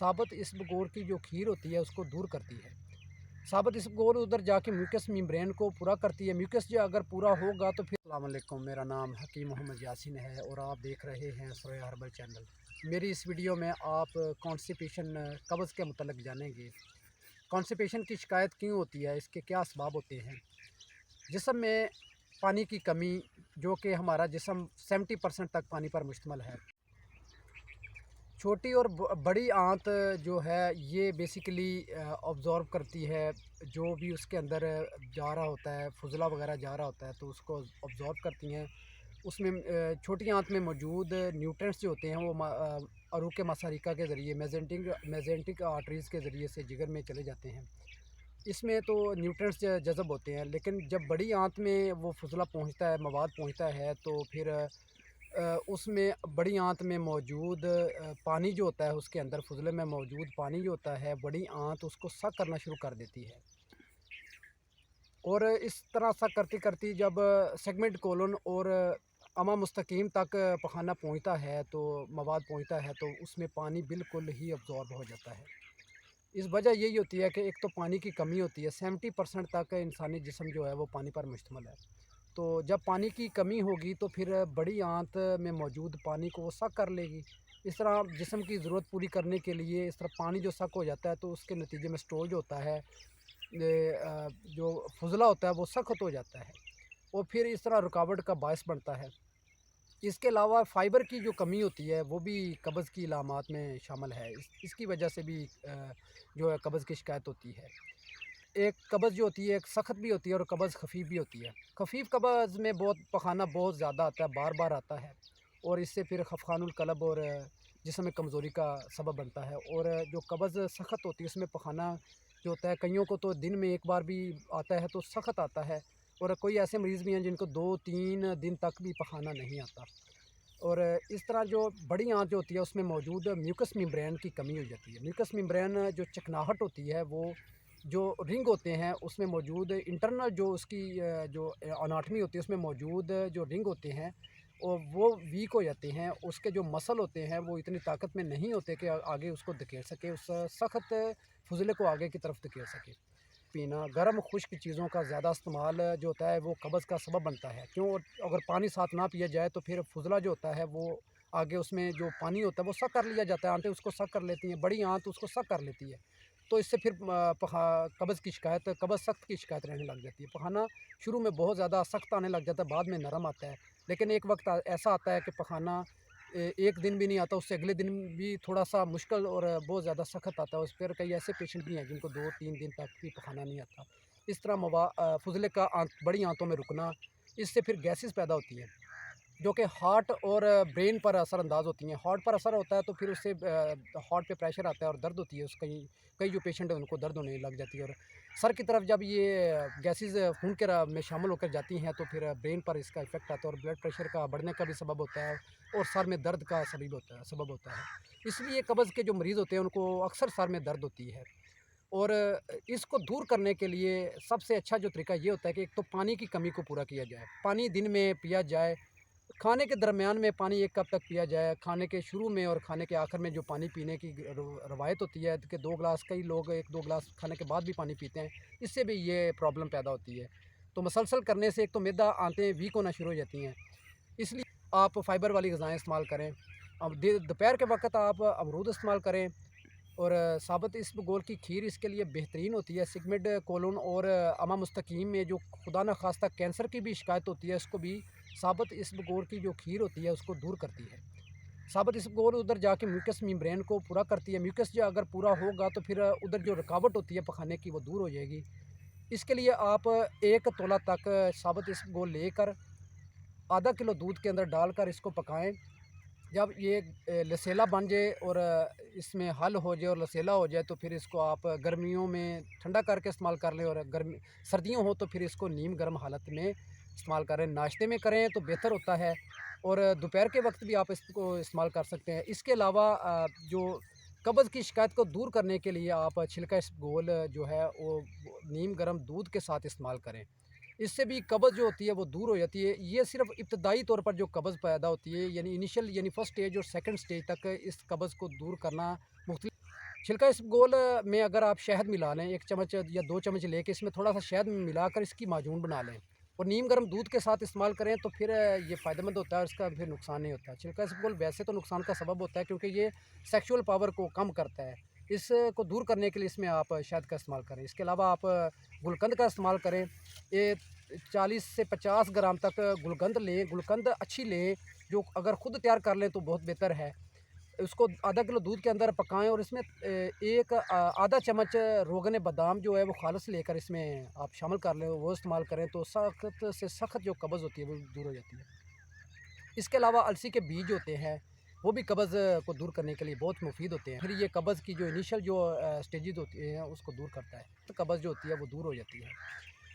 साबुत इसबगोल की जो खीर होती है उसको दूर करती है। साबुत इसबगोल उधर जाके म्यूकस मेम्ब्रेन को पूरा करती है। म्यूकस जो अगर पूरा होगा तो फिर अस्सलाम वालेकुम, मेरा नाम हकीम मोहम्मद यासीन है और आप देख रहे हैं सोया हर्बल चैनल। मेरी इस वीडियो में आप कॉन्स्टिपेशन कब्ज़ के मुतल्लिक जानेंगे। कॉन्स्टिपेशन की शिकायत क्यों होती है, इसके क्या असबाब होते हैं। जिस्म में पानी की कमी, जो कि हमारा जिस्म 70% तक पानी पर मुश्तमिल है। छोटी और बड़ी आंत जो है ये बेसिकली ऑब्ज़ॉर्व करती है जो भी उसके अंदर जा रहा होता है, फुजला वगैरह जा रहा होता है तो उसको ऑब्ज़ॉर्व करती हैं। उसमें छोटी आंत में मौजूद न्यूट्रिएंट्स जो होते हैं वो अरूक मसारिका के ज़रिए मेजेंटिक आर्टरीज़ के ज़रिए से जिगर में चले जाते हैं। इसमें तो न्यूट्रिएंट्स जज़ब होते हैं, लेकिन जब बड़ी आंत में वो फुजला पहुंचता है, मवाद पहुंचता है तो फिर उसमें बड़ी आंत में मौजूद पानी जो होता है, उसके अंदर फुजले में मौजूद पानी जो होता है, बड़ी आंत उसको सक करना शुरू कर देती है। और इस तरह सक करती करती जब सेगमेंट कोलन और अमा मुस्तकीम तक पखाना पहुंचता है, तो मवाद पहुंचता है, तो उसमें पानी बिल्कुल ही अब्जॉर्ब हो जाता है। इस वजह यही होती है कि एक तो पानी की कमी होती है, 70% तक इंसानी जिस्म जो है वो पानी पर मुश्तमिल है। तो जब पानी की कमी होगी तो फिर बड़ी आंत में मौजूद पानी को वो सक कर लेगी। इस तरह जिस्म की ज़रूरत पूरी करने के लिए इस तरह पानी जो सक हो जाता है तो उसके नतीजे में स्टोर जो होता है, जो फुजला होता है वो सख्त हो जाता है और फिर इस तरह रुकावट का बायस बनता है। इसके अलावा फ़ाइबर की जो कमी होती है वो भी कब्ज़ की अलामात में शामिल है। इसकी वजह से भी जो है कब्ज़ की शिकायत होती है। एक कब्ज़ जो होती है एक सख्त भी होती है और कब्ज़ ख़फ़ीफ़ भी होती है। ख़फ़ीफ़ कब्ज़ में बहुत पखाना बहुत ज़्यादा आता है, बार-बार आता है और इससे फिर ख़फ़क़ानुल क़ल्ब और जिस्म में कमज़ोरी का सबब बनता है। और जो कब्ज़ सख्त होती है उसमें पखाना जो होता है, कइयों को तो दिन में एक बार भी आता है तो सख्त आता है और कोई ऐसे मरीज़ भी हैं जिनको 2-3 दिन तक भी पखाना नहीं आता। और इस तरह जो बड़ी आंत जो होती है उसमें मौजूद म्यूकस मेम्ब्रेन की कमी हो जाती है। म्यूकस मेम्ब्रेन जो चिकनाहट होती है, वो जो रिंग होते हैं उसमें मौजूद इंटरनल जो उसकी जो अनाटमी होती है उसमें मौजूद जो रिंग होते हैं और वो वीक हो जाते हैं। उसके जो मसल होते हैं वो इतनी ताकत में नहीं होते कि आगे उसको धकेल सके, उस सख्त फुजले को आगे की तरफ धकेल सके। पीना गर्म खुश्क चीज़ों का ज़्यादा इस्तेमाल जो होता है वो कब्ज़ का सबब बनता है। क्यों? अगर पानी साथ ना पिया जाए तो फिर फुजला जो होता है वो आगे उसमें जो पानी होता है वो सक कर लिया जाता है, आंतें उसको सक कर लेती हैं, बड़ी आंत उसको सक कर लेती है। तो इससे फिर कब्ज़ की शिकायत, कब्ज़ सख्त की शिकायत रहने लग जाती है। पखाना शुरू में बहुत ज़्यादा सख्त आने लग जाता है, बाद में नरम आता है, लेकिन एक वक्त ऐसा आता है कि पखाना एक दिन भी नहीं आता, उससे अगले दिन भी थोड़ा-सा मुश्किल और बहुत ज़्यादा सख्त आता है। उस फिर कई ऐसे पेशेंट भी हैं जिनको 2-3 दिन तक भी पखाना नहीं आता। इस तरह फुज़ले का बड़ी आंतों में रुकना, इससे फिर गैसेस पैदा होती हैं, जो कि हार्ट और ब्रेन पर असरअंदाज़ होती हैं। हार्ट पर असर होता है तो फिर उससे हार्ट पे प्रेशर आता है और दर्द होती है। उस कई कई जो पेशेंट हैं उनको दर्द होने लग जाती है और सर की तरफ जब ये गैसेज़ खून के में शामिल होकर जाती हैं तो फिर ब्रेन पर इसका इफ़ेक्ट आता है और ब्लड प्रेशर का बढ़ने का भी सबब होता है और सर में दर्द का सबब होता है। इसलिए कब्ज़ के जो मरीज़ होते हैं उनको अक्सर सर में दर्द होती है और इसको दूर करने के लिए सबसे अच्छा जो तरीका ये होता है कि एक तो पानी की कमी को पूरा किया जाए। पानी दिन में पिया जाए, खाने के दरमियान में पानी 1 कप तक पिया जाए। खाने के शुरू में और खाने के आखिर में जो पानी पीने की रवायत होती है कि 2 गिलास, कई लोग 1-2 गिलास खाने के बाद भी पानी पीते हैं, इससे भी ये प्रॉब्लम पैदा होती है। तो मसलसल करने से एक तो मैदा आंतें वीक होना शुरू हो जाती हैं, इसलिए आप फ़ाइबर वाली ग़िज़ाएँ इस्तेमाल करें। अब दोपहर के वक़्त आप अमरूद इस्तेमाल करें और साबुत इसबगोल की खीर इसके लिए बेहतरीन होती है। सिगमेंट कोलन और अमा मुस्तकीम में जो खुदा न खास्ता कैंसर की भी शिकायत होती है, इसको भी साबुत इसबगोल की जो खीर होती है उसको दूर करती है। साबुत इसबगोल उधर जाके म्यूकस मेम्ब्रेन को पूरा करती है। म्यूकस जो अगर पूरा होगा तो फिर उधर जो रुकावट होती है पखाने की वो दूर हो जाएगी। इसके लिए आप 1 तोला तक साबुत इसबगोल लेकर आधा किलो दूध के अंदर डालकर इसको पकाएँ। जब ये लसेला बन जाए और इसमें हल हो जाए और लसेला हो जाए तो फिर इसको आप गर्मियों में ठंडा करके इस्तेमाल कर लें और गर्मी सर्दियों हो तो फिर इसको नीम गर्म हालत में इस्तेमाल करें। नाश्ते में करें तो बेहतर होता है और दोपहर के वक्त भी आप इसको इस्तेमाल कर सकते हैं। इसके अलावा जो कब्ज़ की शिकायत को दूर करने के लिए आप छिलका इसबगोल जो है वो नीम गर्म दूध के साथ इस्तेमाल करें। इससे भी कब्ज़ जो होती है वो दूर हो जाती है। ये सिर्फ़ इब्तदाई तौर पर जो कब्ज़ पैदा होती है, यानी इनिशियल यानी फर्स्ट स्टेज और सेकंड स्टेज तक इस कब्ज़ को दूर करना मुख्तलिफ छिलका इसबगोल में अगर आप शहद मिला लें 1 चम्मच या 2 चम्मच लेके इसमें थोड़ा-सा शहद मिलाकर इसकी माजून बना लें और नीम गर्म दूध के साथ इस्तेमाल करें तो फिर ये फ़ायदेमंद होता है और इसका फिर नुकसान नहीं होता। छिलका इसबगोल वैसे तो नुकसान का सबब होता है क्योंकि ये सेक्सुअल पावर को कम करता है। इसको दूर करने के लिए इसमें आप शहद का इस्तेमाल करें। इसके अलावा आप गुलकंद का इस्तेमाल करें। ये 40 से 50 ग्राम तक गुलकंद लें, गुलकंद अच्छी लें, जो अगर खुद तैयार कर लें तो बहुत बेहतर है। उसको आधा किलो दूध के अंदर पकाएँ और इसमें आधा चम्मच रोगन बादाम जो है वो ख़ालिस लेकर इसमें आप शामिल कर लें, वो इस्तेमाल करें तो सख्त से सख्त जो कब्ज़ होती है वो दूर हो जाती है। इसके अलावा अलसी के बीज होते हैं, वो भी कब्ज़ को दूर करने के लिए बहुत मुफ़ीद होते हैं। फिर ये कब्ज़ की जो इनिशियल जो स्टेजेज़ होती हैं उसको दूर करता है, तो कब्ज़ जो होती है वो दूर हो जाती है।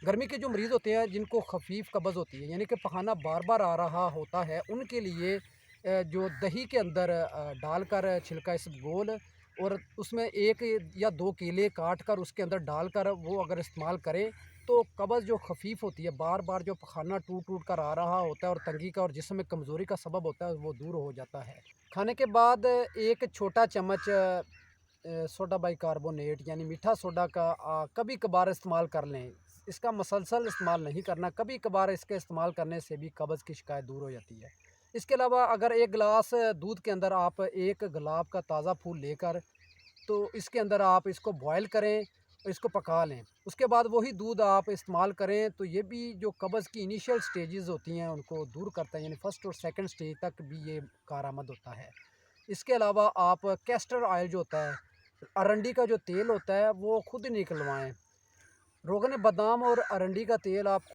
गर्मी के जो मरीज़ होते हैं जिनको ख़फ़ीफ़ कब्ज़ होती है यानी कि पखाना बार-बार आ रहा होता है, उनके लिए जो दही के अंदर डालकर छिलका इसबगोल और उसमें 1 या 2 केले काट कर उसके अंदर डालकर वो अगर इस्तेमाल करें, तो कब्ज़ जो ख़फ़ीफ़ होती है, बार-बार जो पखाना टूट-टूट कर आ रहा होता है और तंगी का और जिस्म में कमज़ोरी का सबब होता है, वो दूर हो जाता है। खाने के बाद 1 छोटा चम्मच सोडा बाइकार्बोनेट यानी मीठा सोडा का कभी-कभार इस्तेमाल कर लें। इसका मसलसल इस्तेमाल नहीं करना, कभी-कभार इसके इस्तेमाल करने से भी कब्ज़ की शिकायत दूर हो जाती है। इसके अलावा अगर 1 गिलास दूध के अंदर आप 1 गुलाब का ताज़ा फूल लेकर तो इसके अंदर आप इसको बॉयल करें और इसको पका लें। उसके बाद वही दूध आप इस्तेमाल करें तो ये भी जो कब्ज़ की इनिशियल स्टेजेज़ होती हैं उनको दूर करता है यानी फर्स्ट और सेकंड स्टेज तक भी ये कारआमद होता है। इसके अलावा आप कैस्टर ऑयल जो होता है, अरंडी का जो तेल होता है वो खुद निकलवाएँ। रोगन बादाम और अरंडी का तेल आप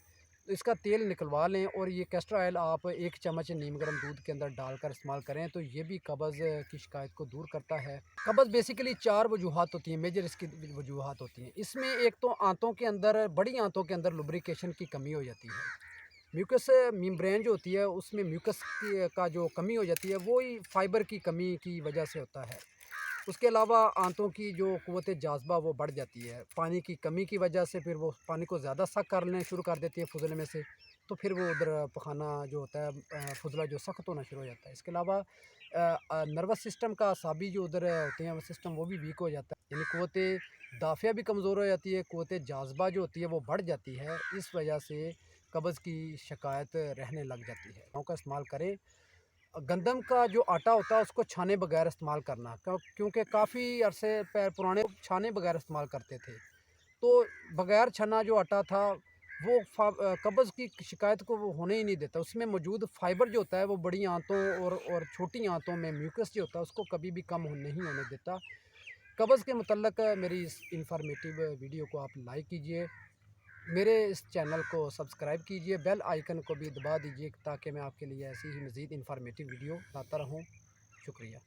इसका तेल निकलवा लें और ये कैस्टर ऑयल आप 1 चम्मच नीम गर्म दूध के अंदर डालकर इस्तेमाल करें तो ये भी कब्ज़ की शिकायत को दूर करता है। कब्ज़ बेसिकली 4 वजूहात होती हैं, मेजर इसकी वजूहात होती हैं। इसमें एक तो आंतों के अंदर बड़ी आंतों के अंदर लुब्रिकेशन की कमी हो जाती है। म्यूकस मेम्ब्रेन जो होती है उसमें म्यूकस की का जो कमी हो जाती है वो ही फाइबर की कमी की वजह से होता है। उसके अलावा आंतों की जो क़ुव्वत जाज़बा वो बढ़ जाती है। पानी की कमी की वजह से फिर वो पानी को ज़्यादा सक करने शुरू कर देती है फुज़ले में से, तो फिर वो उधर पखाना जो होता है फुज़ला जो सख्त होना शुरू हो जाता है। इसके अलावा नर्वस सिस्टम का असाबी जो उधर होते हैं वो सिस्टम वो भी वीक हो जाता है। यानी क़ुव्वत दाफ़िया भी कमज़ोर हो जाती है, क़ुव्वत जाज़बा जो होती है वो बढ़ जाती है। इस वजह से कब्ज़ की शिकायत रहने लग जाती है। का इस्तेमाल करें। गंदम का जो आटा होता है उसको छाने बगैर इस्तेमाल करना क्योंकि काफ़ी अरसे पुराने छाने बगैर इस्तेमाल करते थे। तो बगैर छना जो आटा था वो कब्ज़ की शिकायत को वो होने ही नहीं देता। उसमें मौजूद फ़ाइबर जो होता है वो बड़ी आंतों और छोटी आंतों में म्यूकस जो होता है उसको कभी भी कम नहीं होने देता। कब्ज़ के मुतल्लक मेरी इस इन्फॉर्मेटिव वीडियो को आप लाइक कीजिए। मेरे इस चैनल को सब्सक्राइब कीजिए, बेल आइकन को भी दबा दीजिए ताकि मैं आपके लिए ऐसी ही मज़ीद इन्फॉर्मेटिव वीडियो लाता रहूँ। शुक्रिया।